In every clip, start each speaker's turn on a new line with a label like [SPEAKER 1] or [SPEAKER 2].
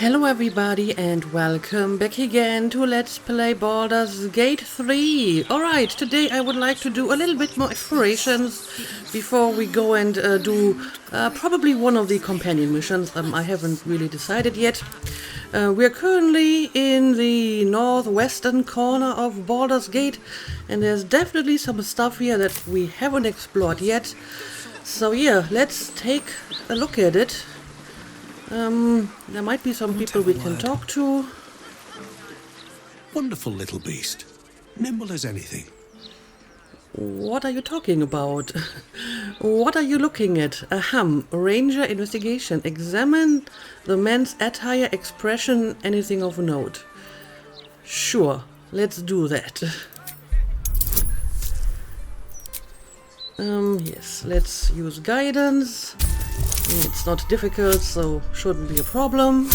[SPEAKER 1] Hello everybody and welcome back again to Let's Play Baldur's Gate 3. Alright, today I would like to do a little bit more explorations before we go and do probably one of the companion missions. I haven't really decided yet. We're currently in the northwestern corner of Baldur's Gate and there's definitely some stuff here that we haven't explored yet. So yeah, let's take a look at it. There might be some people we can talk to.
[SPEAKER 2] Wonderful little beast. Nimble as anything.
[SPEAKER 1] What are you talking about? What are you looking at? Ahem. Ranger investigation. Examine the man's attire, expression, anything of note. Sure, let's do that. Yes, let's use guidance. It's not difficult, so shouldn't be a problem.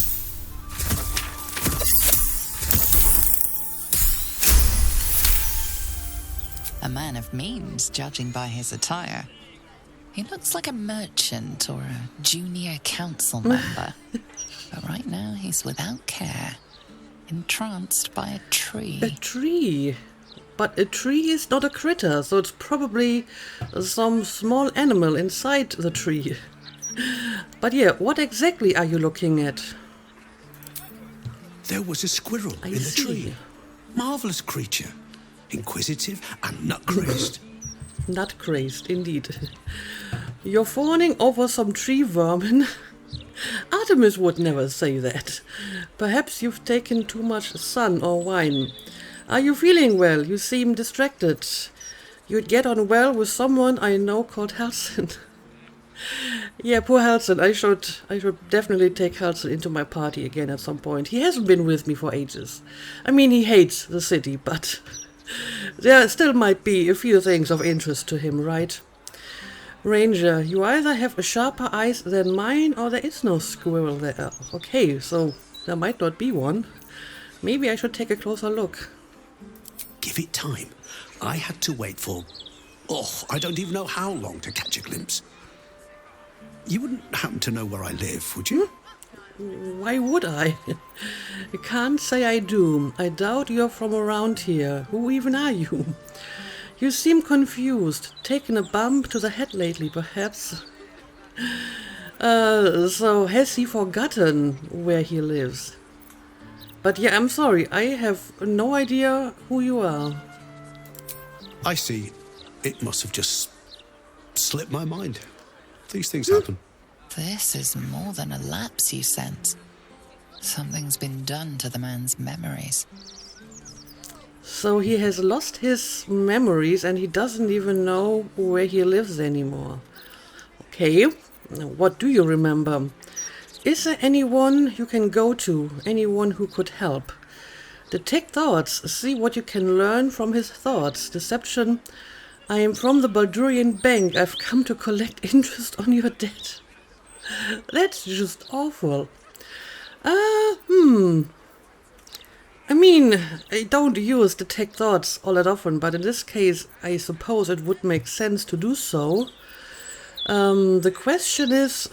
[SPEAKER 3] A man of means, judging by his attire. He looks like a merchant or a junior council member. But right now he's without care, entranced by a tree.
[SPEAKER 1] A tree? But a tree is not a critter, so it's probably some small animal inside the tree. But yeah, what exactly are you looking at?
[SPEAKER 2] There was a squirrel in the tree. Marvellous creature. Inquisitive and nut-crazed.
[SPEAKER 1] Nut-crazed, indeed. You're fawning over some tree vermin? Artemis would never say that. Perhaps you've taken too much sun or wine. Are you feeling well? You seem distracted. You'd get on well with someone I know called Halcyon. Yeah, poor Halcyon. I should definitely take Halcyon into my party again at some point. He hasn't been with me for ages. I mean, he hates the city, but there still might be a few things of interest to him, right? Ranger, you either have a sharper eyes than mine, or there is no squirrel there. Okay, so there might not be one. Maybe I should take a closer look.
[SPEAKER 2] Give it time. I had to wait for, I don't even know how long to catch a glimpse. You wouldn't happen to know where I live, would you?
[SPEAKER 1] Why would I? I can't say I do. I doubt you're from around here. Who even are you? You seem confused. Taken a bump to the head lately, perhaps? So has he forgotten where he lives? But yeah, I'm sorry. I have no idea who you are.
[SPEAKER 2] I see. It must have just slipped my mind. These things happen.
[SPEAKER 3] This is more than a lapse, you sense. Something's been done to the man's memories.
[SPEAKER 1] So he has lost his memories and he doesn't even know where he lives anymore. Okay, what do you remember? Is there anyone you can go to? Anyone who could help? Detect thoughts. See what you can learn from his thoughts. Deception. I am from the Baldurian Bank. I've come to collect interest on your debt. That's just awful. I mean, I don't use detect thoughts all that often, but in this case, I suppose it would make sense to do so. The question is,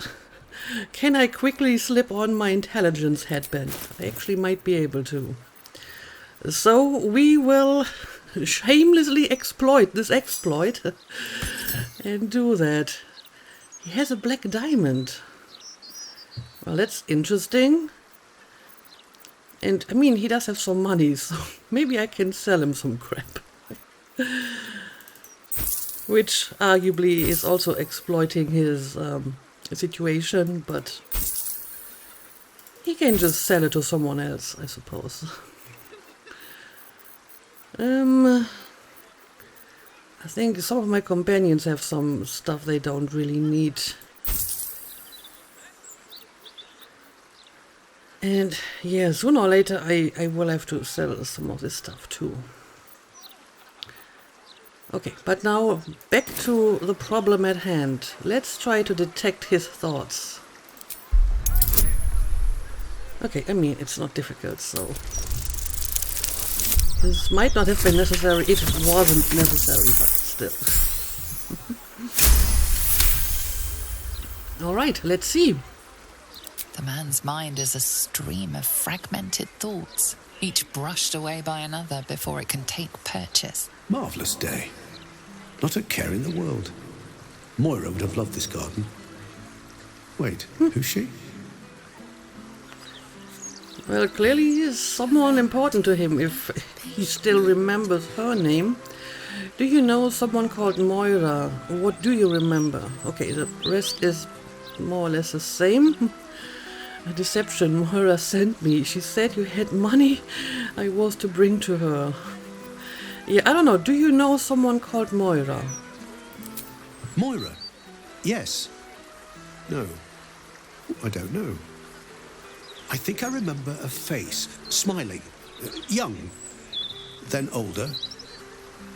[SPEAKER 1] can I quickly slip on my intelligence headband? I actually might be able to. So we will shamelessly exploit this exploit and do that. He has a black diamond. Well, that's interesting. And I mean, he does have some money, so maybe I can sell him some crap. Which arguably is also exploiting his situation, but he can just sell it to someone else, I suppose. I think some of my companions have some stuff they don't really need. And yeah, sooner or later I will have to sell some of this stuff too. Okay, but now back to the problem at hand. Let's try to detect his thoughts. Okay, I mean, it's not difficult, so this might not have been necessary. It wasn't necessary, but still. Alright, let's see.
[SPEAKER 3] The man's mind is a stream of fragmented thoughts, each brushed away by another before it can take purchase.
[SPEAKER 2] Marvellous day. Not a care in the world. Moira would have loved this garden. Wait, who's she?
[SPEAKER 1] Well, clearly he is someone important to him if he still remembers her name. Do you know someone called Moira? What do you remember? Okay, the rest is more or less the same. A deception Moira sent me. She said you had money I was to bring to her. Yeah, I don't know. Do you know someone called Moira?
[SPEAKER 2] Moira? Yes. No. I don't know. I think I remember a face, smiling, young, then older,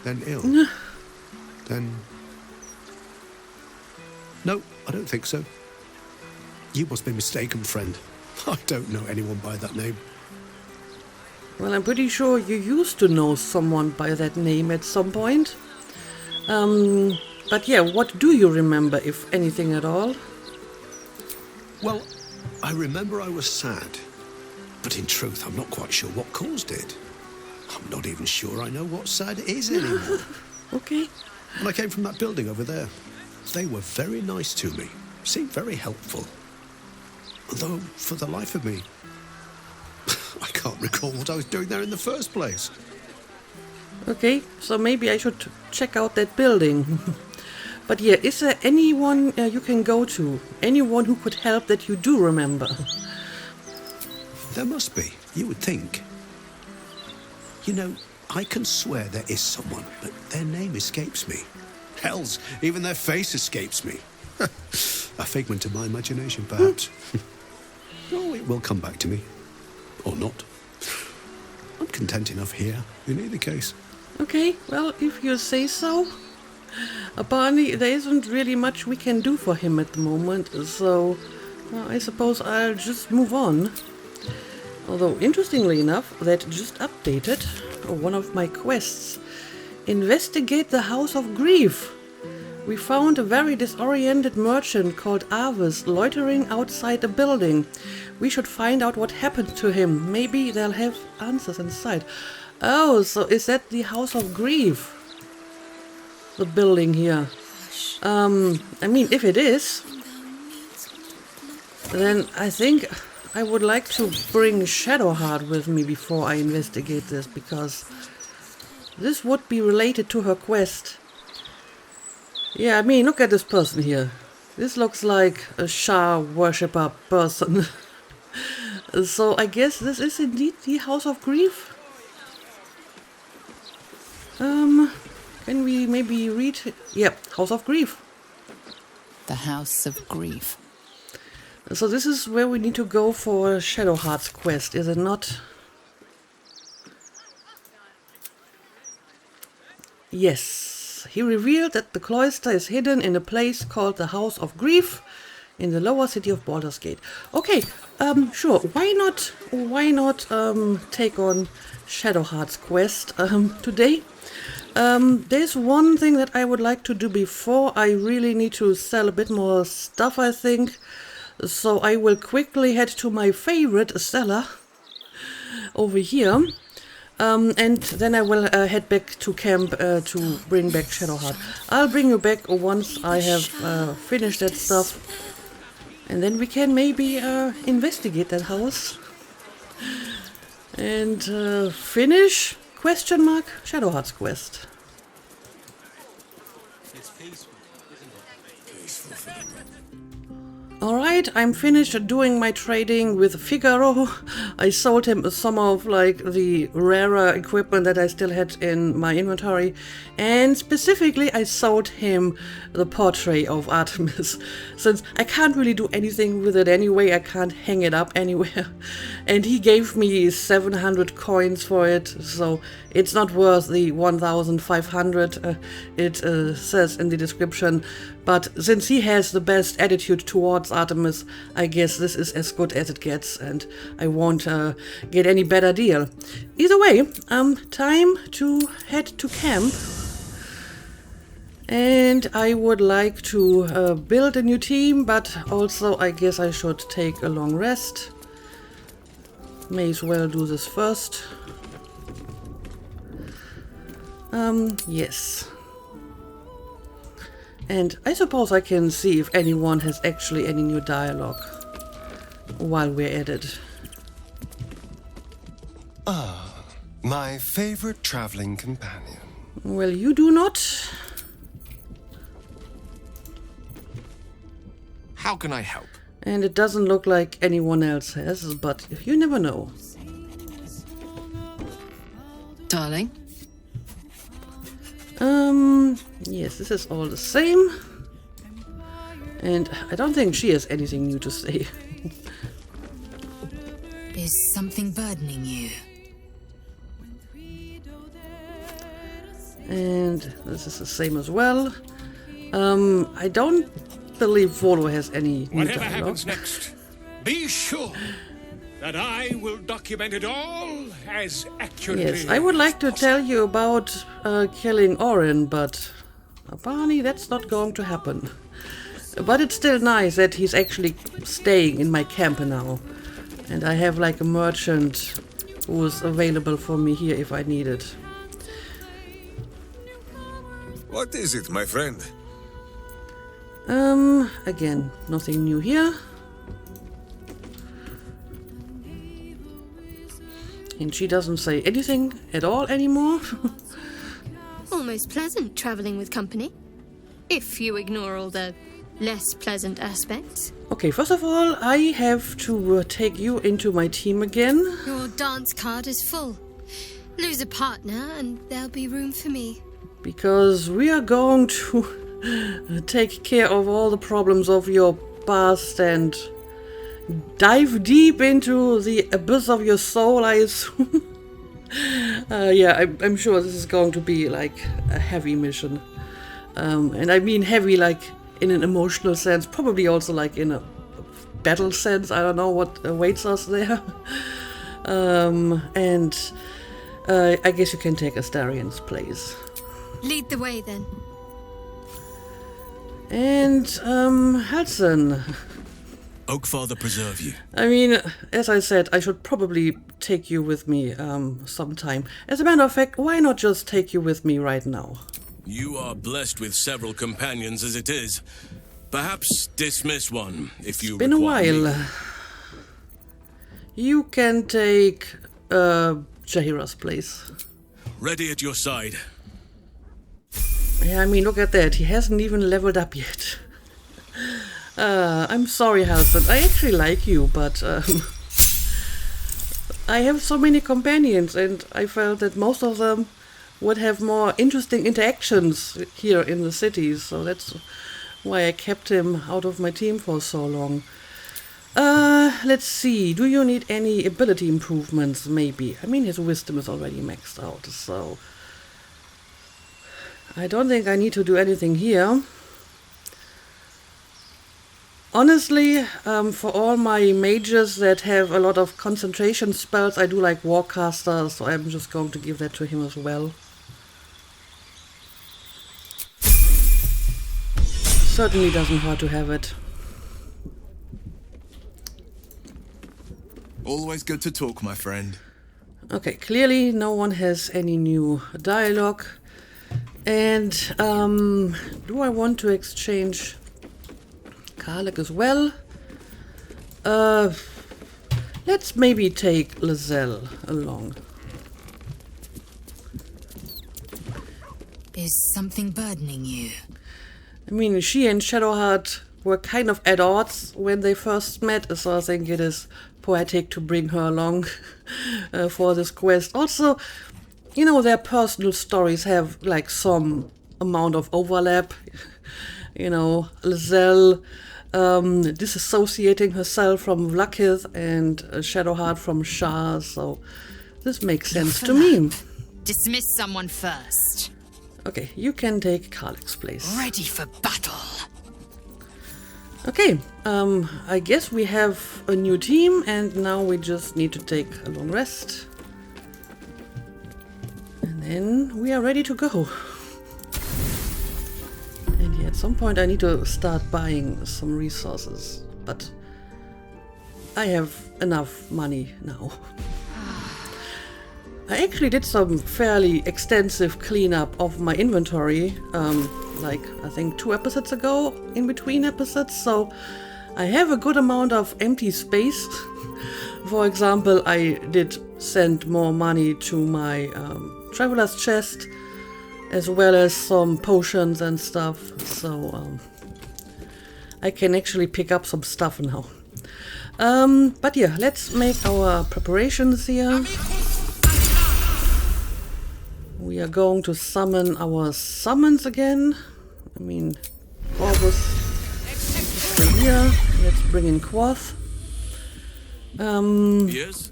[SPEAKER 2] then ill, then... No, I don't think so. You must be mistaken, friend. I don't know anyone by that name.
[SPEAKER 1] Well, I'm pretty sure you used to know someone by that name at some point. But yeah, what do you remember, if anything at all?
[SPEAKER 2] Well, I remember I was sad. But in truth, I'm not quite sure what caused it. I'm not even sure I know what sad is anymore.
[SPEAKER 1] Okay.
[SPEAKER 2] When I came from that building over there, they were very nice to me. Seemed very helpful. Although, for the life of me, I can't recall what I was doing there in the first place.
[SPEAKER 1] Okay, so maybe I should check out that building. But yeah, is there anyone you can go to? Anyone who could help that you do remember?
[SPEAKER 2] There must be, you would think. You know, I can swear there is someone, but their name escapes me. Hells, even their face escapes me. A figment of my imagination, perhaps. Oh, it will come back to me. Or not. I'm content enough here, in either case.
[SPEAKER 1] Okay, well, if you say so. Apparently, there isn't really much we can do for him at the moment, so I suppose I'll just move on. Although, interestingly enough, that just updated one of my quests. Investigate the House of Grief. We found a very disoriented merchant called Arvis loitering outside a building. We should find out what happened to him. Maybe they'll have answers inside. Oh, so is that the House of Grief? The building here. I mean, if it is, then I think I would like to bring Shadowheart with me before I investigate this, because this would be related to her quest. Yeah, I mean, look at this person here. This looks like a Shah worshipper person. So I guess this is indeed the House of Grief. Can we maybe read? Yep, House of Grief.
[SPEAKER 3] The House of Grief.
[SPEAKER 1] So this is where we need to go for Shadowheart's quest, is it not? Yes. He revealed that the cloister is hidden in a place called the House of Grief in the lower city of Baldur's Gate. Okay, sure. Why not take on Shadowheart's quest today? There's one thing that I would like to do before. I really need to sell a bit more stuff, I think. So I will quickly head to my favorite seller over here. And then I will head back to camp to bring back Shadowheart. I'll bring you back once I have finished that stuff. And then we can maybe investigate that house. And finish, question mark, Shadowheart's quest. Alright, I'm finished doing my trading with Figaro. I sold him some of like the rarer equipment that I still had in my inventory, and specifically I sold him the portrait of Artemis, since I can't really do anything with it anyway. I can't hang it up anywhere, and he gave me 700 coins for it, so it's not worth the 1,500 it says in the description. But since he has the best attitude towards Artemis, I guess this is as good as it gets, and I won't get any better deal. Either way, time to head to camp. And I would like to build a new team, but also I guess I should take a long rest. May as well do this first. Yes. And I suppose I can see if anyone has actually any new dialogue while we're at it.
[SPEAKER 4] Ah, my favorite traveling companion.
[SPEAKER 1] Well, you do not.
[SPEAKER 4] How can I help?
[SPEAKER 1] And it doesn't look like anyone else has, but you never know.
[SPEAKER 3] Darling?
[SPEAKER 1] Yes, this is all the same. And I don't think she has anything new to say.
[SPEAKER 5] Is something burdening you?
[SPEAKER 1] And this is the same as well. I don't believe Volo has any new
[SPEAKER 6] Whatever
[SPEAKER 1] dialogue.
[SPEAKER 6] happens next, be sure that I will document it all as accurately.
[SPEAKER 1] Yes, I would like to tell you about killing Orin, but apparently that's not going to happen. But it's still nice that he's actually staying in my camp now. And I have like a merchant who's available for me here if I need it.
[SPEAKER 7] What is it, my friend?
[SPEAKER 1] Again, nothing new here. And she doesn't say anything at all anymore.
[SPEAKER 8] Almost pleasant traveling with company, if you ignore all the less pleasant aspects.
[SPEAKER 1] Okay, first of all, I have to take you into my team again.
[SPEAKER 8] Your dance card is full. Lose a partner and there'll be room for me.
[SPEAKER 1] Because we are going to take care of all the problems of your past and dive deep into the abyss of your soul, I assume. Yeah, I'm sure this is going to be like a heavy mission. And I mean heavy like in an emotional sense, probably also like in a battle sense. I don't know what awaits us there. And I guess you can take Astarion's place.
[SPEAKER 8] Lead the way then.
[SPEAKER 1] And, Hudson.
[SPEAKER 7] Oakfather preserve you.
[SPEAKER 1] I mean, as I said, I should probably take you with me, sometime. As a matter of fact, why not just take you with me right now?
[SPEAKER 7] You are blessed with several companions as it is. Perhaps dismiss one if you
[SPEAKER 1] Been a
[SPEAKER 7] require me.
[SPEAKER 1] while. You can take, Jahira's place.
[SPEAKER 7] Ready at your side.
[SPEAKER 1] Yeah, I mean, look at that. He hasn't even leveled up yet. I'm sorry, Halson. I actually like you, but I have so many companions, and I felt that most of them would have more interesting interactions here in the cities, so that's why I kept him out of my team for so long. Let's see. Do you need any ability improvements, maybe? I mean, his wisdom is already maxed out, so I don't think I need to do anything here. Honestly, for all my mages that have a lot of concentration spells, I do like Warcaster, so I'm just going to give that to him as well. Certainly doesn't hurt to have it.
[SPEAKER 4] Always good to talk, my friend.
[SPEAKER 1] Okay, clearly no one has any new dialogue. And, do I want to exchange Karlak as well? Let's maybe take Lizelle along.
[SPEAKER 5] Is something burdening you?
[SPEAKER 1] I mean, she and Shadowheart were kind of at odds when they first met, so I think it is poetic to bring her along for this quest. Also, you know, their personal stories have like some amount of overlap. You know, Lizelle disassociating herself from Vlakith and Shadowheart from Shah, so this makes sense to me.
[SPEAKER 5] Dismiss someone first.
[SPEAKER 1] Okay, you can take Karlak's place.
[SPEAKER 5] Ready for battle.
[SPEAKER 1] Okay, I guess we have a new team, and now we just need to take a long rest. And then we are ready to go. some point I need to start buying some resources, but I have enough money now. I actually did some fairly extensive cleanup of my inventory, like I think 2 episodes ago, in between episodes, so I have a good amount of empty space. For example, I did send more money to my traveler's chest, as well as some potions and stuff, so I can actually pick up some stuff now. But yeah, let's make our preparations here. We are going to summon our summons again. I mean, Corvus is here. Let's bring in Quoth.
[SPEAKER 7] Yes?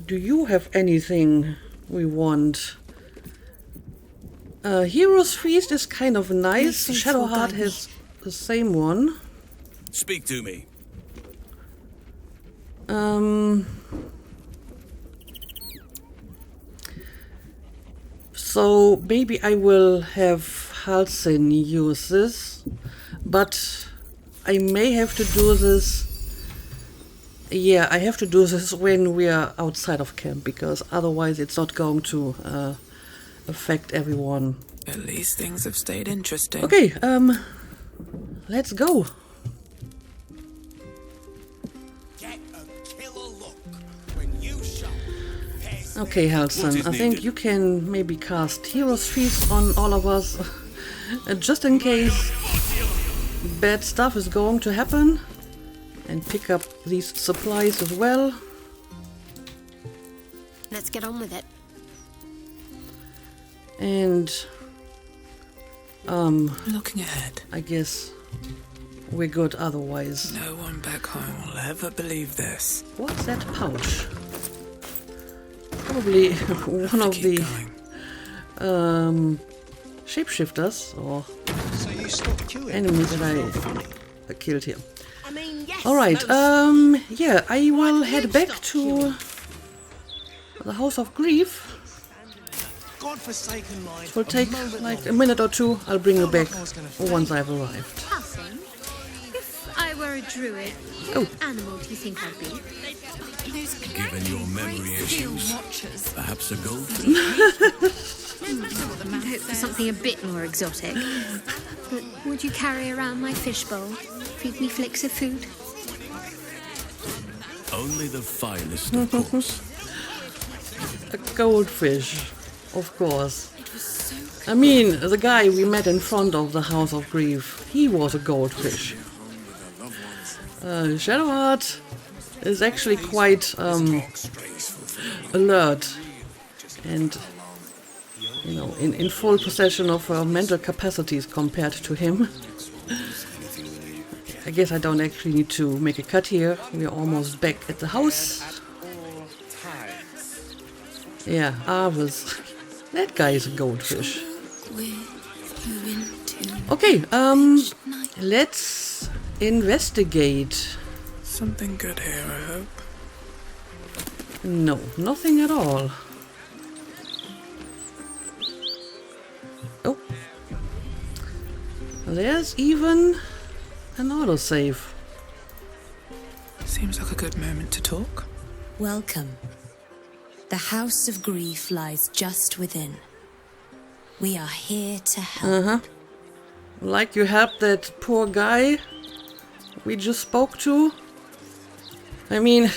[SPEAKER 1] Do you have anything we want? Hero's Feast is kind of nice. Shadowheart has the same one.
[SPEAKER 7] Speak to me.
[SPEAKER 1] So maybe I will have Halsin use this, but I may have to do this. Yeah, I have to do this when we are outside of camp, because otherwise it's not going to affect everyone.
[SPEAKER 9] At least things have stayed interesting.
[SPEAKER 1] Okay, let's go. Okay, Halson, I think you can maybe cast Hero's Feast on all of us, just in case bad stuff is going to happen, and pick up these supplies as well.
[SPEAKER 8] Let's get on with it.
[SPEAKER 1] And
[SPEAKER 9] looking ahead,
[SPEAKER 1] I guess we're good otherwise.
[SPEAKER 9] no one back home will ever believe this.
[SPEAKER 1] What's that pouch? Probably one of the shapeshifters or enemies that I killed here. Alright, yeah, I will head back to the House of Grief. It will take like a minute or two. I'll bring you back once I've arrived.
[SPEAKER 8] If I were a druid, what animal do you think I'd be?
[SPEAKER 7] Given your memory issues, perhaps a goldfish?
[SPEAKER 8] Hope for something a bit more exotic. But would you carry around my fishbowl? Feed me flicks of food?
[SPEAKER 7] Only the finest, of course.
[SPEAKER 1] A goldfish, of course. I mean, the guy we met in front of the House of Grief, he was a goldfish. Shadowheart is actually quite alert and, you know, in full possession of her mental capacities compared to him. I guess I don't actually need to make a cut here. We are almost back at the house. Yeah, Arvis. That guy is a goldfish. Okay, let's investigate.
[SPEAKER 9] Something good here, I hope.
[SPEAKER 1] No, nothing at all. Oh. There's even an autosave.
[SPEAKER 9] Seems like a good moment to talk.
[SPEAKER 10] Welcome. The House of Grief lies just within. We are here to help.
[SPEAKER 1] Like you helped that poor guy we just spoke to. I mean,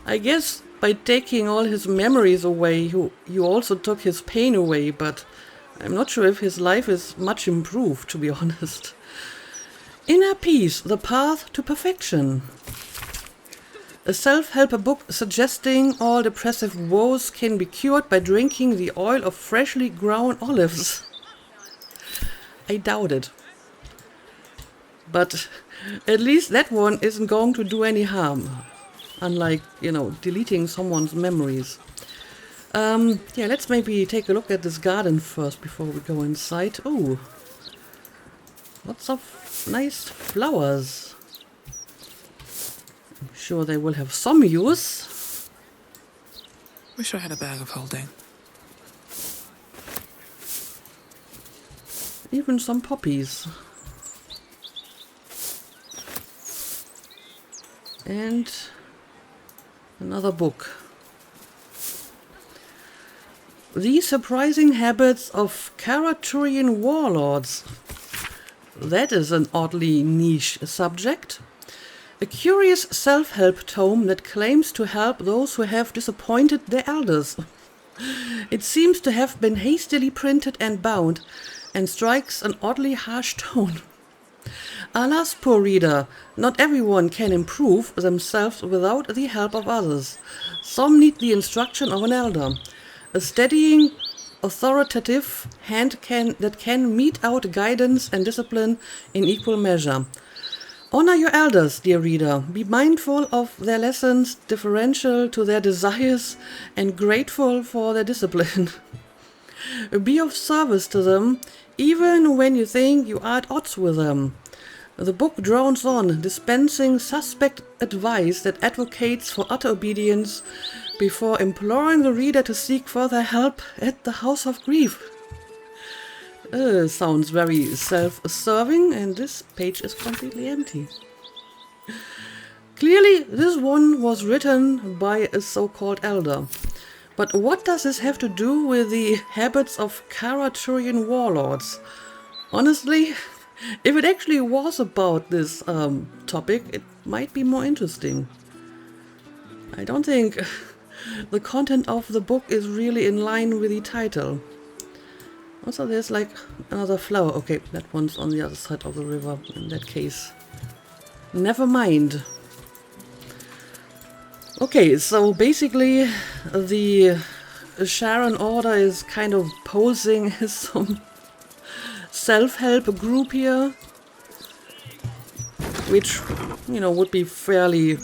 [SPEAKER 1] I guess by taking all his memories away, you also took his pain away, but I'm not sure if his life is much improved, to be honest. Inner Peace, the Path to Perfection. A self-help book suggesting all depressive woes can be cured by drinking the oil of freshly ground olives. I doubt it. But at least that one isn't going to do any harm. Unlike, you know, deleting someone's memories. Yeah, let's maybe take a look at this garden first before we go inside. Oh, lots of nice flowers. I'm sure they will have some use.
[SPEAKER 9] Wish I had a bag of holding.
[SPEAKER 1] Even some poppies. And another book. The Surprising Habits of Karaturian Warlords. That is an oddly niche subject. A curious self-help tome that claims to help those who have disappointed their elders. It seems to have been hastily printed and bound, and strikes an oddly harsh tone. Alas, poor reader, not everyone can improve themselves without the help of others. Some need the instruction of an elder, a steadying, authoritative hand that can mete out guidance and discipline in equal measure. Honor your elders, dear reader. Be mindful of their lessons, deferential to their desires, and grateful for their discipline. Be of service to them, even when you think you are at odds with them. The book drones on, dispensing suspect advice that advocates for utter obedience before imploring the reader to seek further help at the House of Grief. Sounds very self-serving, and this page is completely empty. Clearly, this one was written by a so-called elder. But what does this have to do with the habits of Karaturian warlords? Honestly, if it actually was about this topic, it might be more interesting. I don't think the content of the book is really in line with the title. Also, there's like another flower. Okay, that one's on the other side of the river in that case. Never mind. Okay, so basically the Sharon Order is kind of posing as some self-help group here, which, you know, would be fairly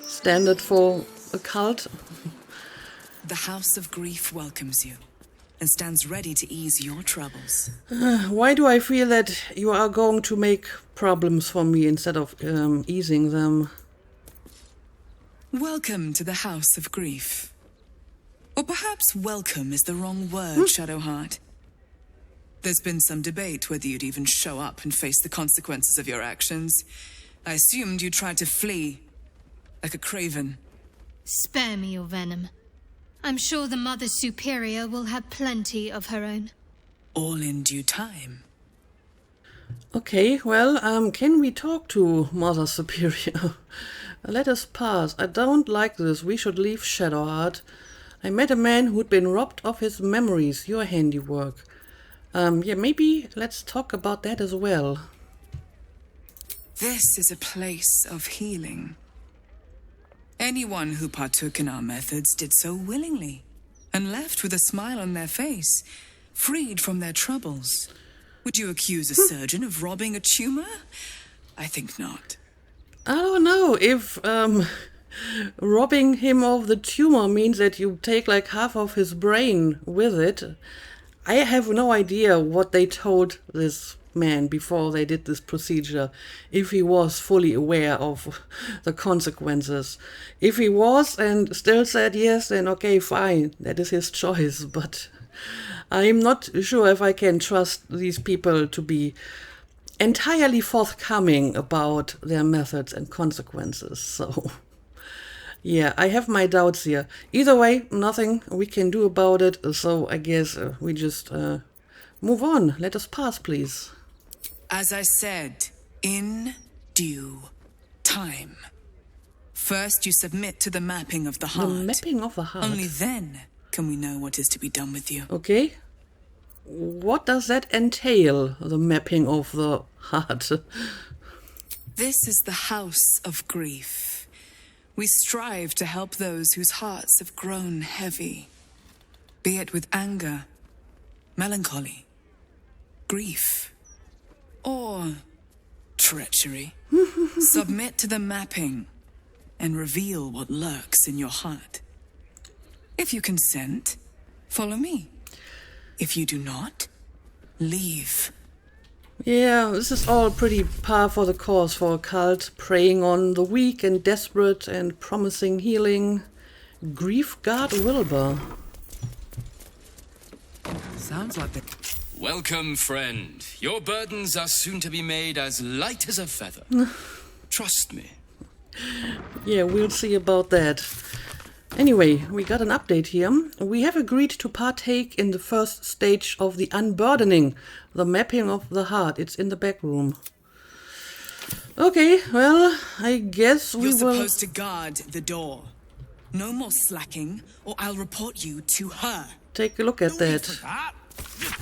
[SPEAKER 1] standard for a cult.
[SPEAKER 11] The House of Grief welcomes you and stands ready to ease your troubles.
[SPEAKER 1] Why do I feel that you are going to make problems for me instead of easing them?
[SPEAKER 11] Welcome to the House of Grief. Or perhaps welcome is the wrong word, Shadowheart. There's been some debate whether you'd even show up and face the consequences of your actions. I assumed you tried to flee, like a craven.
[SPEAKER 8] Spare me your venom. I'm sure the Mother Superior will have plenty of her own.
[SPEAKER 11] All in due time.
[SPEAKER 1] Okay, well, can we talk to Mother Superior? Let us pass. I don't like this. We should leave Shadowheart. I met a man who'd been robbed of his memories, your handiwork. Yeah, maybe let's talk about that as well.
[SPEAKER 11] This is a place of healing. Anyone who partook in our methods did so willingly, and left with a smile on their face, freed from their troubles. Would you accuse a surgeon of robbing a tumor? I think not.
[SPEAKER 1] I don't know if robbing him of the tumor means that you take like half of his brain with it. I have no idea what they told this man before they did this procedure, if he was fully aware of the consequences. If he was and still said yes, then okay, fine, that is his choice, but I'm not sure if I can trust these people to be entirely forthcoming about their methods and consequences, so yeah, I have my doubts here. Either way, nothing we can do about it, so I guess we just move on. Let us pass, please.
[SPEAKER 11] As I said, in due time. First, you submit to the mapping of the heart.
[SPEAKER 1] The mapping of the heart?
[SPEAKER 11] Only then can we know what is to be done with you.
[SPEAKER 1] Okay. What does that entail, the mapping of the heart?
[SPEAKER 11] This is the House of Grief. We strive to help those whose hearts have grown heavy, be it with anger, melancholy, grief, or treachery. Submit to the mapping and reveal what lurks in your heart. If you consent, follow me. If you do not, leave.
[SPEAKER 1] Yeah, this is all pretty par for the course for a cult, preying on the weak and desperate and promising healing. Grief God Wilbur.
[SPEAKER 9] Sounds like the...
[SPEAKER 12] Welcome, friend. Your burdens are soon to be made as light as a feather. Trust me.
[SPEAKER 1] Yeah, we'll see about that. Anyway, we got an update here. We have agreed to partake in the first stage of the unburdening, the mapping of the heart. It's in the back room. Okay, well, I guess we will...
[SPEAKER 11] You're supposed to guard the door. No more slacking, or I'll report you to her.
[SPEAKER 1] Take a look at that.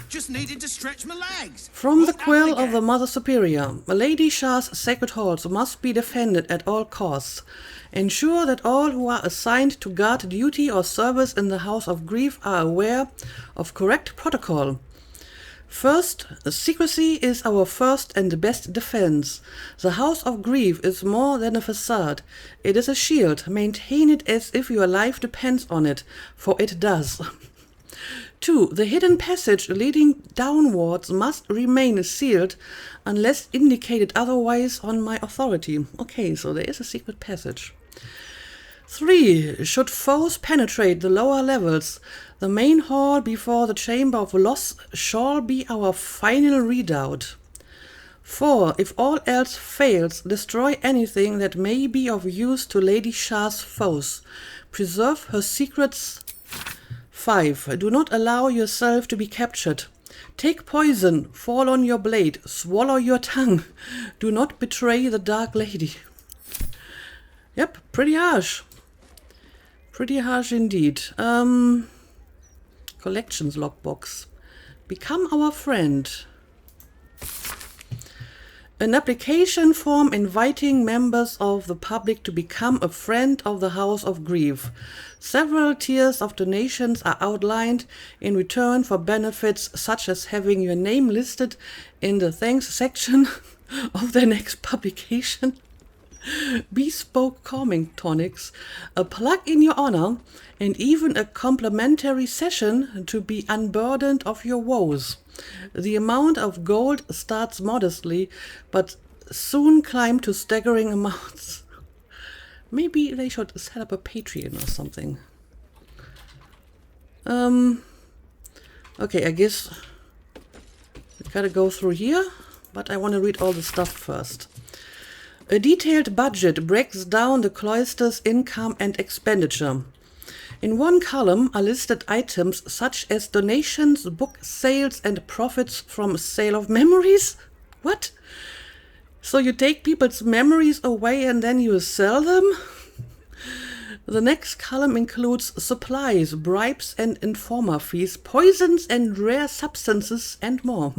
[SPEAKER 2] Just needed to stretch my legs.
[SPEAKER 1] From the quill of the Mother Superior, Lady Shah's sacred halls must be defended at all costs. Ensure that all who are assigned to guard duty or service in the House of Grief are aware of correct protocol. First, secrecy is our first and best defense. The House of Grief is more than a facade. It is a shield. Maintain it as if your life depends on it, for it does. 2. The hidden passage leading downwards must remain sealed unless indicated otherwise on my authority. Okay, so there is a secret passage. 3. Should foes penetrate the lower levels, the main hall before the Chamber of Loss shall be our final redoubt. 4. If all else fails, destroy anything that may be of use to Lady Shah's foes. Preserve her secrets. 5. Do not allow yourself to be captured. Take poison, fall on your blade, swallow your tongue. Do not betray the Dark Lady. Yep, pretty harsh. Pretty harsh indeed. Collections logbox. Become our friend. An application form inviting members of the public to become a friend of the House of Grief. Several tiers of donations are outlined in return for benefits such as having your name listed in the thanks section of the next publication. Bespoke calming tonics, a plug in your honor, and even a complimentary session to be unburdened of your woes. The amount of gold starts modestly, but soon climb to staggering amounts. Maybe they should set up a Patreon or something. Okay, I guess we gotta go through here, but I want to read all the stuff first. A detailed budget breaks down the cloister's income and expenditure. In one column are listed items such as donations, book sales, and profits from sale of memories. What? So you take people's memories away and then you sell them? The next column includes supplies, bribes and informer fees, poisons and rare substances, and more.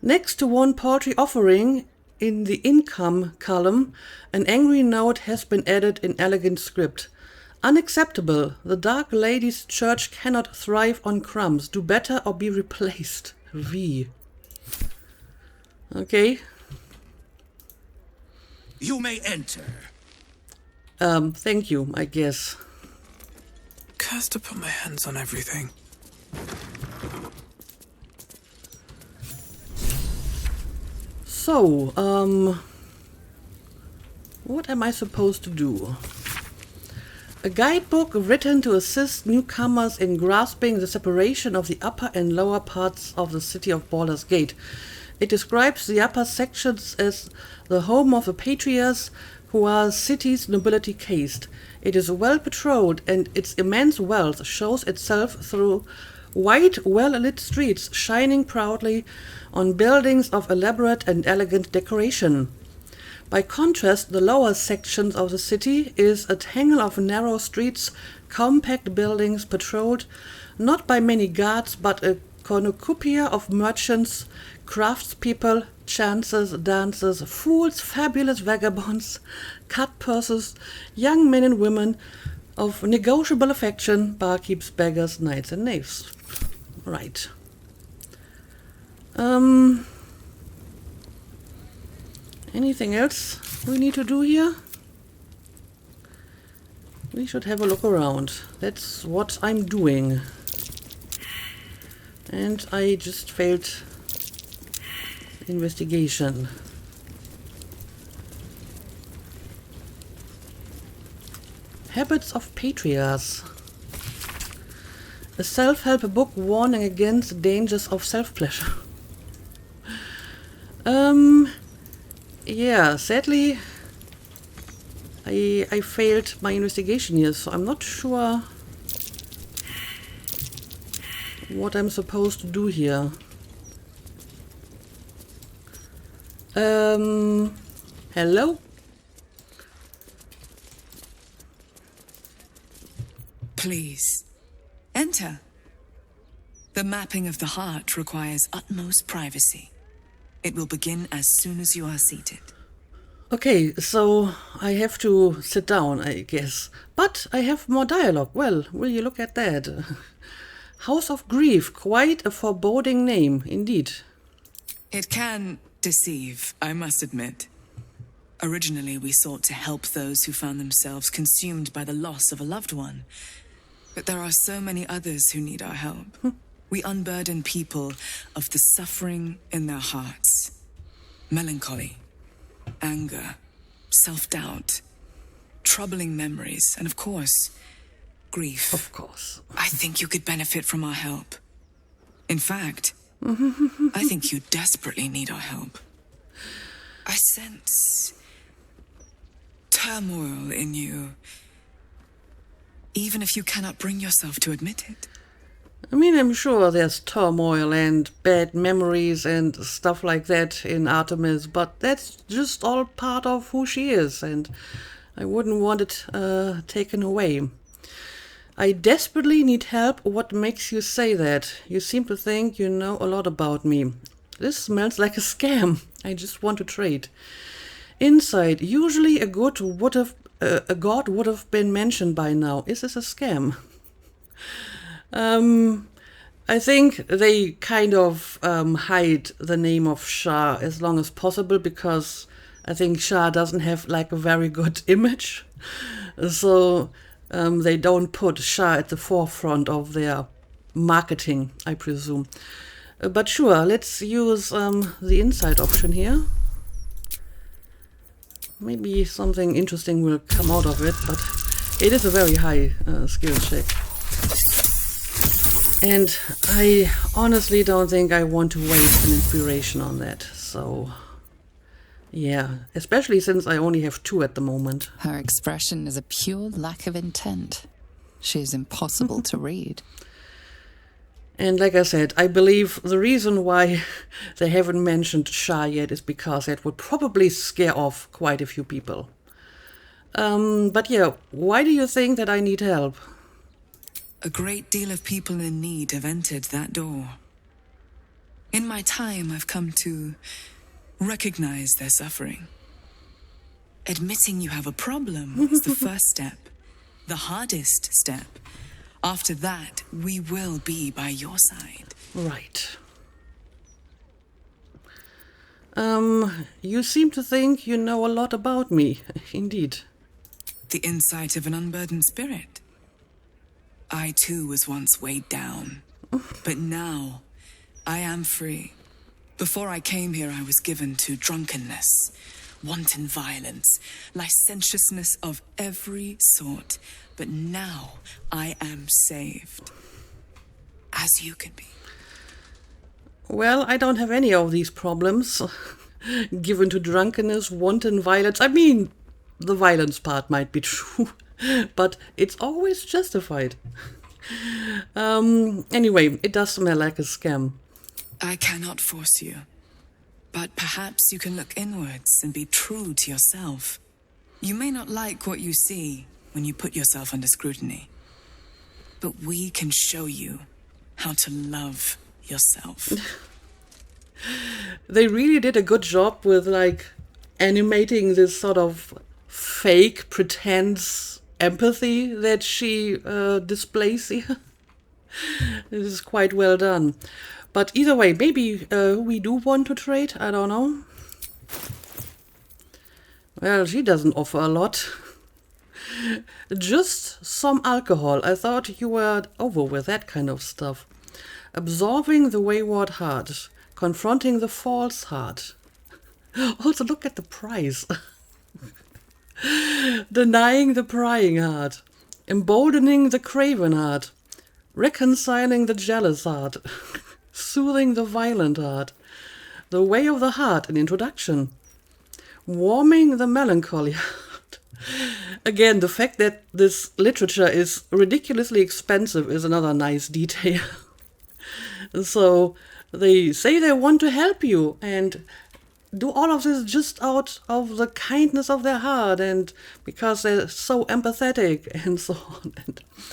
[SPEAKER 1] Next to one paltry offering, in the income column, an angry note has been added in elegant script. Unacceptable. The Dark Lady's church cannot thrive on crumbs. Do better or be replaced. V. Okay.
[SPEAKER 2] You may enter.
[SPEAKER 1] Thank you, I guess.
[SPEAKER 9] Cursed to put my hands on everything.
[SPEAKER 1] So, what am I supposed to do? A guidebook written to assist newcomers in grasping the separation of the upper and lower parts of the city of Baldur's Gate. It describes the upper sections as the home of the patriarchs, who are city's nobility caste. It is well patrolled, and its immense wealth shows itself through wide, well-lit streets shining proudly on buildings of elaborate and elegant decoration. By contrast, the lower sections of the city is a tangle of narrow streets, compact buildings patrolled not by many guards, but a cornucopia of merchants, craftspeople, chancers, dancers, fools, fabulous vagabonds, cut purses, young men and women of negotiable affection, barkeeps, beggars, knights and knaves. Right. Anything else we need to do here? We should have a look around. That's what I'm doing. And I just failed investigation. Habits of patriarchs. A self-help book warning against the dangers of self-pleasure. Yeah, sadly, I failed my investigation here, so I'm not sure what I'm supposed to do here. Hello?
[SPEAKER 11] Please, enter. The mapping of the heart requires utmost privacy. It will begin as soon as you are seated.
[SPEAKER 1] Okay, so I have to sit down, I guess. But I have more dialogue. Well, will you look at that? House of Grief, quite a foreboding name, indeed.
[SPEAKER 11] It can deceive, I must admit. Originally, we sought to help those who found themselves consumed by the loss of a loved one. But there are so many others who need our help. We unburden people of the suffering in their hearts. Melancholy, anger, self-doubt, troubling memories, and of course, grief.
[SPEAKER 1] Of course.
[SPEAKER 11] I think you could benefit from our help. In fact, I think you desperately need our help. I sense turmoil in you, even if you cannot bring yourself to admit it.
[SPEAKER 1] I mean, I'm sure there's turmoil and bad memories and stuff like that in Artemis, but that's just all part of who she is, and I wouldn't want it taken away. I desperately need help. What makes you say that? You seem to think you know a lot about me. This smells like a scam. I just want to trade. Inside, usually a god would have been mentioned by now. Is this a scam? I think they kind of hide the name of Shah as long as possible, because I think Shah doesn't have like a very good image. So they don't put Shah at the forefront of their marketing, I presume. But sure, let's use the inside option here. Maybe something interesting will come out of it, but it is a very high skill check. And I honestly don't think I want to waste an inspiration on that. So, yeah, especially since I only have 2 at the moment.
[SPEAKER 3] Her expression is a pure lack of intent. She is impossible to read.
[SPEAKER 1] And like I said, I believe the reason why they haven't mentioned Shah yet is because that would probably scare off quite a few people. But yeah, why do you think that I need help?
[SPEAKER 11] A great deal of people in need have entered that door. In my time, I've come to recognize their suffering. Admitting you have a problem is the first step, the hardest step. After that, we will be by your side.
[SPEAKER 1] Right. You seem to think you know a lot about me, indeed.
[SPEAKER 11] The insight of an unburdened spirit. I too was once weighed down, but now I am free. Before I came here, I was given to drunkenness, wanton violence, licentiousness of every sort. But now I am saved, as you can be.
[SPEAKER 1] Well, I don't have any of these problems. Given to drunkenness, wanton violence. I mean, the violence part might be true, but it's always justified. Anyway, it does smell like a scam.
[SPEAKER 11] I cannot force you, but perhaps you can look inwards and be true to yourself. You may not like what you see when you put yourself under scrutiny, but we can show you how to love yourself.
[SPEAKER 1] They really did a good job with like animating this sort of fake pretense empathy that she displays here. This is quite well done. But either way, maybe we do want to trade, I don't know. Well, she doesn't offer a lot. Just some alcohol. I thought you were over with that kind of stuff. Absorbing the wayward heart. Confronting the false heart. Also, look at the price. Denying the prying heart. Emboldening the craven heart. reconciling the jealous heart, soothing the violent heart, the way of the heart, an introduction, warming the melancholy heart. Again, the fact that this literature is ridiculously expensive is another nice detail. So they say they want to help you and do all of this just out of the kindness of their heart and because they're so empathetic and so on.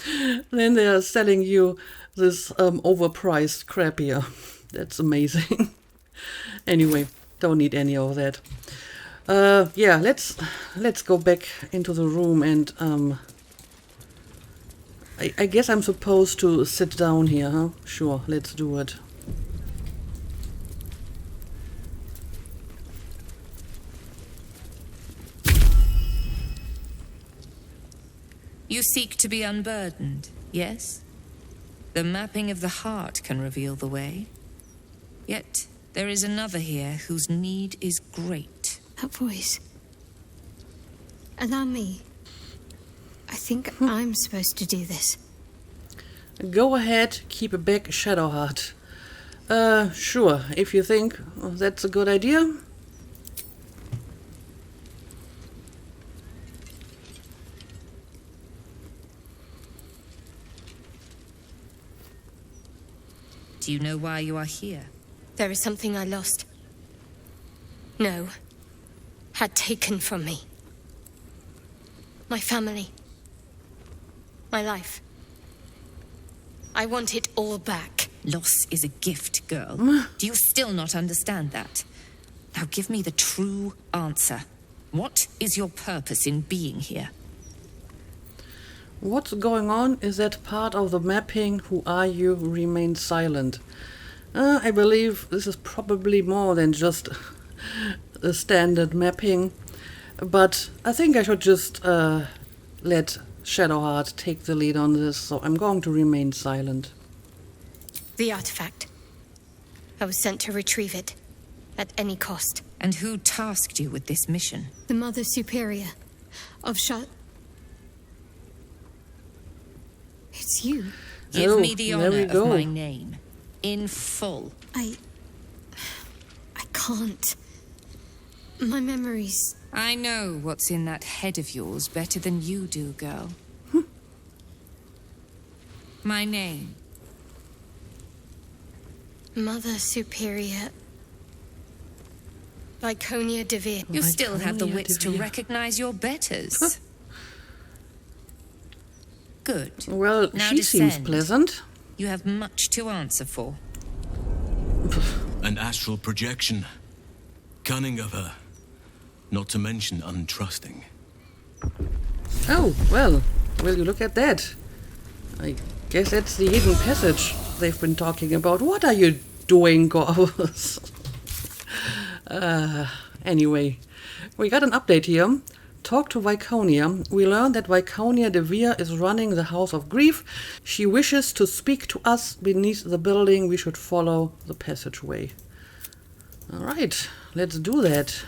[SPEAKER 1] And then they are selling you this overpriced crap here. That's amazing. Anyway, don't need any of that. Yeah, let's go back into the room and I guess I'm supposed to sit down here, huh? Sure, let's do it.
[SPEAKER 13] You seek to be unburdened, yes? The mapping of the heart can reveal the way. Yet, there is another here whose need is great.
[SPEAKER 8] That voice. Allow me. I think I'm supposed to do this.
[SPEAKER 1] Go ahead, keep back Shadowheart. Sure, if you think that's a good idea.
[SPEAKER 13] Do you know why you are here?
[SPEAKER 8] There is something I lost. No. Had taken from me. My family. My life. I want it all back.
[SPEAKER 13] Loss is a gift, girl. Do you still not understand that? Now give me the true answer. What is your purpose in being here?
[SPEAKER 1] What's going on? Is that part of the mapping? Who are you? Remain silent. I believe this is probably more than just a standard mapping. But I think I should just let Shadowheart take the lead on this, so I'm going to remain silent.
[SPEAKER 8] The artifact. I was sent to retrieve it, at any cost.
[SPEAKER 13] And who tasked you with this mission?
[SPEAKER 8] The Mother Superior of It's you.
[SPEAKER 13] Give me the honor of my name. In full.
[SPEAKER 8] I can't. My memories...
[SPEAKER 13] I know what's in that head of yours better than you do, girl. My name.
[SPEAKER 8] Mother Superior... Viconia de Veer.
[SPEAKER 13] You still have the wits to recognize your betters. Good.
[SPEAKER 1] Well,
[SPEAKER 13] now
[SPEAKER 1] she seems pleasant.
[SPEAKER 13] You have much to answer for.
[SPEAKER 7] An astral projection. Cunning of her. Not to mention untrusting.
[SPEAKER 1] Oh, well, will you look at that? I guess that's the hidden passage they've been talking about. What are you doing, Corvus? Anyway, we got an update here. Talk to Viconia. We learned that Viconia de Veer is running the House of Grief. She wishes to speak to us beneath the building. We should follow the passageway. Alright, let's do that.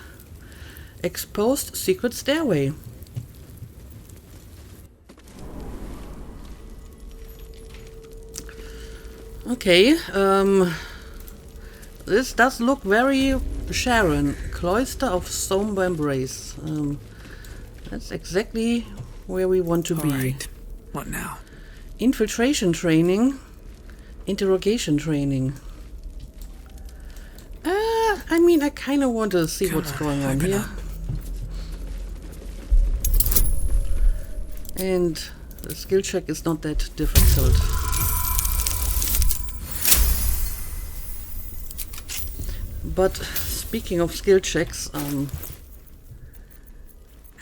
[SPEAKER 1] Exposed secret stairway. Okay, this does look very Sharon. Cloister of Somber Embrace. That's exactly where we want to be.
[SPEAKER 9] Right. What now?
[SPEAKER 1] Infiltration training. Interrogation training. I mean, I kind of want to see what's going on here. And the skill check is not that difficult. But speaking of skill checks,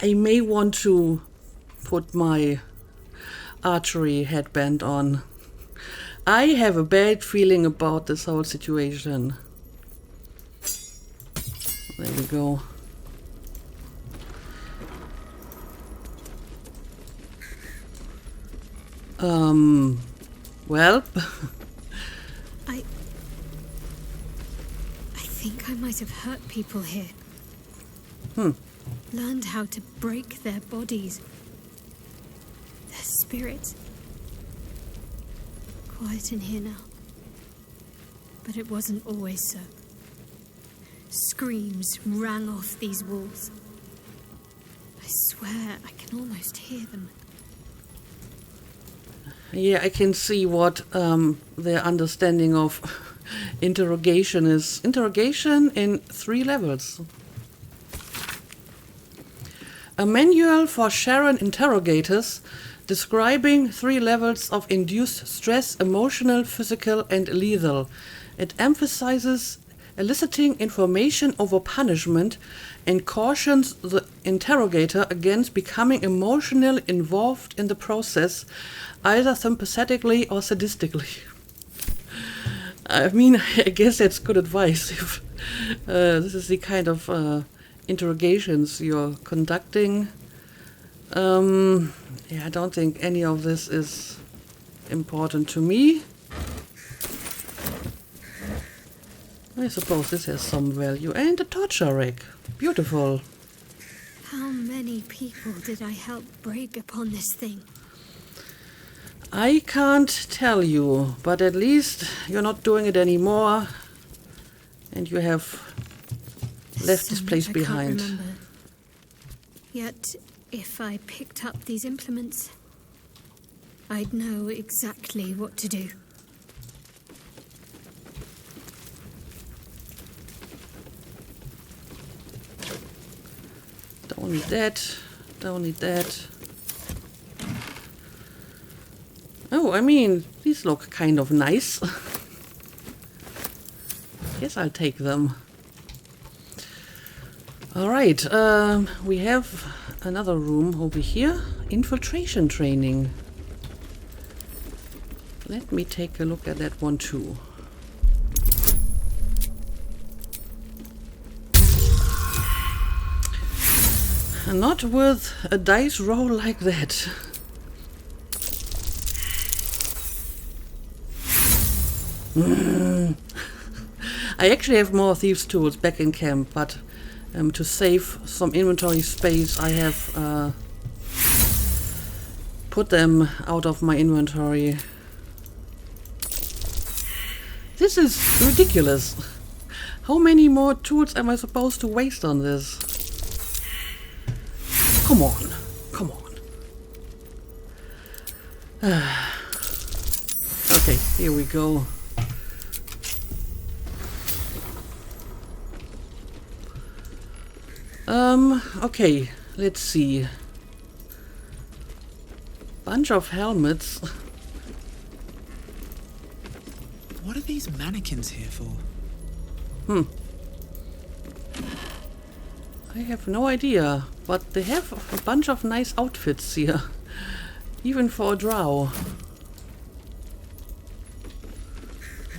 [SPEAKER 1] I may want to put my archery headband on. I have a bad feeling about this whole situation. There we go. Well...
[SPEAKER 8] I think I might have hurt people here. Learned how to break their bodies. Their spirits. quiet in here now. But it wasn't always so. Screams rang off these walls. I swear I can almost hear them.
[SPEAKER 1] Yeah, I can see what their understanding of interrogation is. Interrogation in 3 levels. A manual for Sharon interrogators describing 3 levels of induced stress, emotional, physical, and lethal. It emphasizes eliciting information over punishment and cautions the interrogator against becoming emotionally involved in the process, either sympathetically or sadistically. I mean, I guess that's good advice if this is the kind of interrogations you're conducting. Yeah, I don't think any of this is important to me. I suppose this has some value. And a torture rack. Beautiful.
[SPEAKER 8] How many people did I help break upon this thing?
[SPEAKER 1] I can't tell you, but at least you're not doing it anymore. And you have left this place behind.
[SPEAKER 8] Can't remember. Yet, if I picked up these implements, I'd know exactly what to do.
[SPEAKER 1] Don't need that. Don't need that. Oh, I mean, these look kind of nice. Guess I'll take them. Alright, we have another room over here. Infiltration training. Let me take a look at that one too. Not with a dice roll like that. I actually have more thieves' tools back in camp, but to save some inventory space, I have put them out of my inventory. This is ridiculous. How many more tools am I supposed to waste on this? Come on, come on. Okay, here we go. Okay, let's see. Bunch of helmets.
[SPEAKER 9] What are these mannequins here for?
[SPEAKER 1] I have no idea, but they have a bunch of nice outfits here. Even for a drow.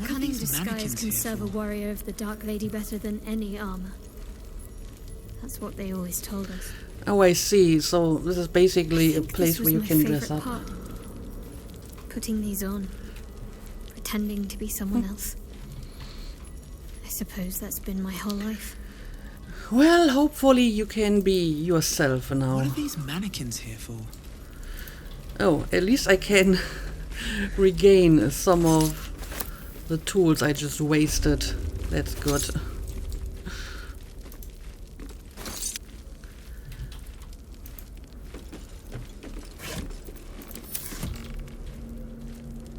[SPEAKER 8] Cunning disguise can serve a warrior of the Dark Lady better than any armor. That's what they always told us.
[SPEAKER 1] Oh, I see. So this is basically a place where you can dress up.
[SPEAKER 8] Part. Putting these on. Pretending to be someone else. I suppose that's been my whole life.
[SPEAKER 1] Well, hopefully you can be yourself now.
[SPEAKER 9] What are these mannequins here for?
[SPEAKER 1] Oh, at least I can regain some of the tools I just wasted. That's good.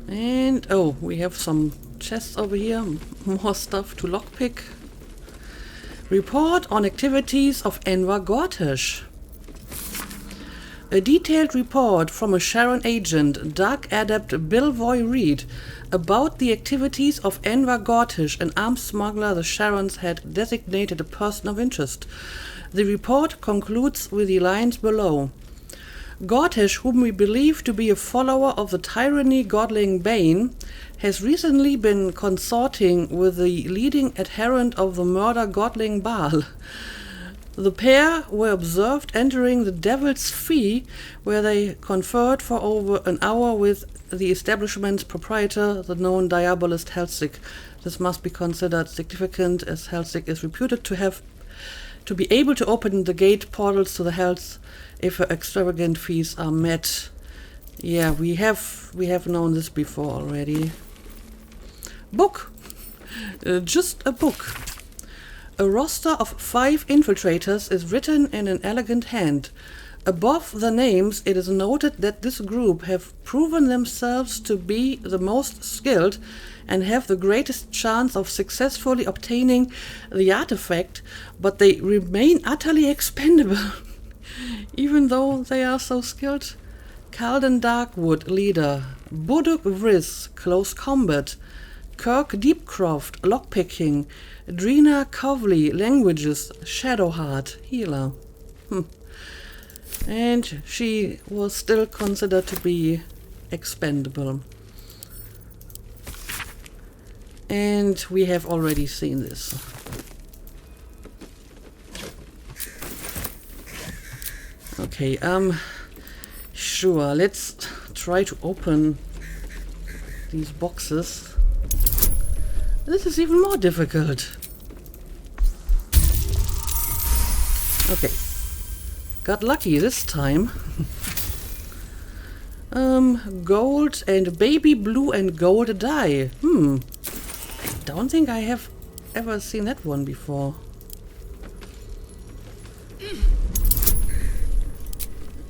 [SPEAKER 1] And, oh, we have some chests over here. More stuff to lockpick. Report on activities of Enver Gortish. A detailed report from a Sharon agent, Dark Adept Bilvoy Reed, about the activities of Enver Gortish, an arms smuggler the Sharons had designated a person of interest. The report concludes with the lines below. Gortish, whom we believe to be a follower of the tyranny godling Bane, has recently been consorting with the leading adherent of the murder godling Baal. The pair were observed entering the Devil's Fee, where they conferred for over an hour with the establishment's proprietor, the known diabolist Helsik. This must be considered significant, as Helsik is reputed to be able to open the gate portals to the Hells if her extravagant fees are met. Yeah, we have known this before already. Book. Just a book. A roster of 5 infiltrators is written in an elegant hand. Above the names, it is noted that this group have proven themselves to be the most skilled and have the greatest chance of successfully obtaining the artifact, but they remain utterly expendable, even though they are so skilled. Calden Darkwood, leader. Buduk Vriz, close combat. Kirk Deepcroft, lockpicking. Drina Kovley, languages. Shadowheart, healer. And she was still considered to be expendable. And we have already seen this. Okay, sure, let's try to open these boxes. This is even more difficult. Okay. Got lucky this time. Gold and baby blue and gold dye. I don't think I have ever seen that one before.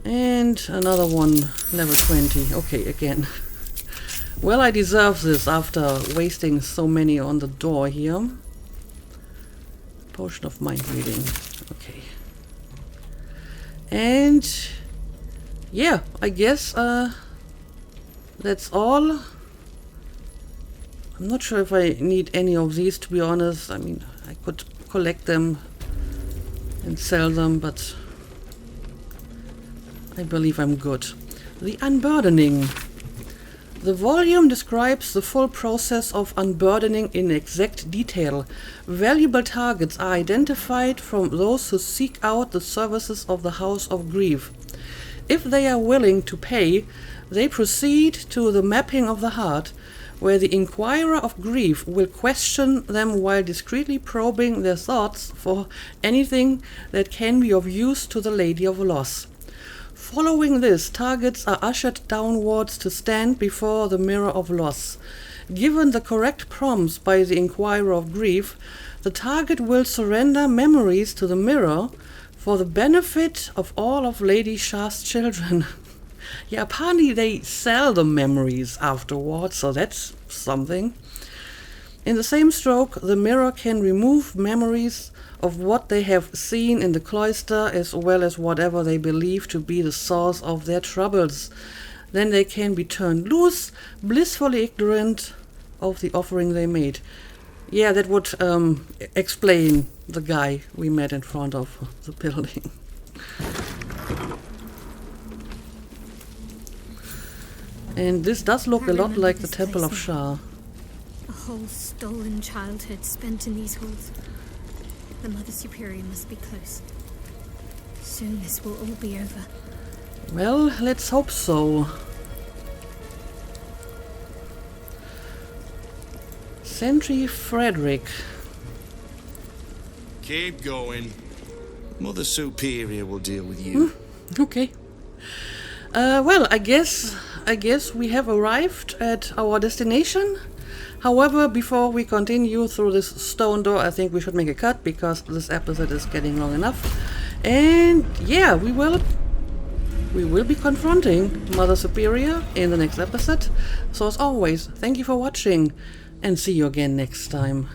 [SPEAKER 1] And another one, level 20. Okay, again. Well, I deserve this after wasting so many on the door here. Potion of mind reading. Okay. And yeah, I guess that's all. I'm not sure if I need any of these, to be honest. I mean, I could collect them and sell them, but I believe I'm good. The unburdening. The volume describes the full process of unburdening in exact detail. Valuable targets are identified from those who seek out the services of the House of Grief. If they are willing to pay, they proceed to the mapping of the heart, where the Inquirer of Grief will question them while discreetly probing their thoughts for anything that can be of use to the Lady of Loss. Following this, targets are ushered downwards to stand before the Mirror of Loss. Given the correct prompts by the Inquirer of Grief, the target will surrender memories to the mirror for the benefit of all of Lady Shah's children. Yeah, apparently they sell the memories afterwards, so that's something. In the same stroke, the mirror can remove memories of what they have seen in the cloister, as well as whatever they believe to be the source of their troubles. Then they can be turned loose, blissfully ignorant of the offering they made. Yeah, that would explain the guy we met in front of the building. And this does look a lot like the Temple of Shah.
[SPEAKER 8] A whole stolen childhood spent in these halls. The Mother Superior must be close. Soon this will all be over.
[SPEAKER 1] Well, let's hope so. Sentry Frederick.
[SPEAKER 14] Keep going. Mother Superior will deal with you.
[SPEAKER 1] Okay. Well, I guess we have arrived at our destination. However, before we continue through this stone door, I think we should make a cut because this episode is getting long enough. And yeah, we will be confronting Mother Superior in the next episode. So as always, thank you for watching and see you again next time.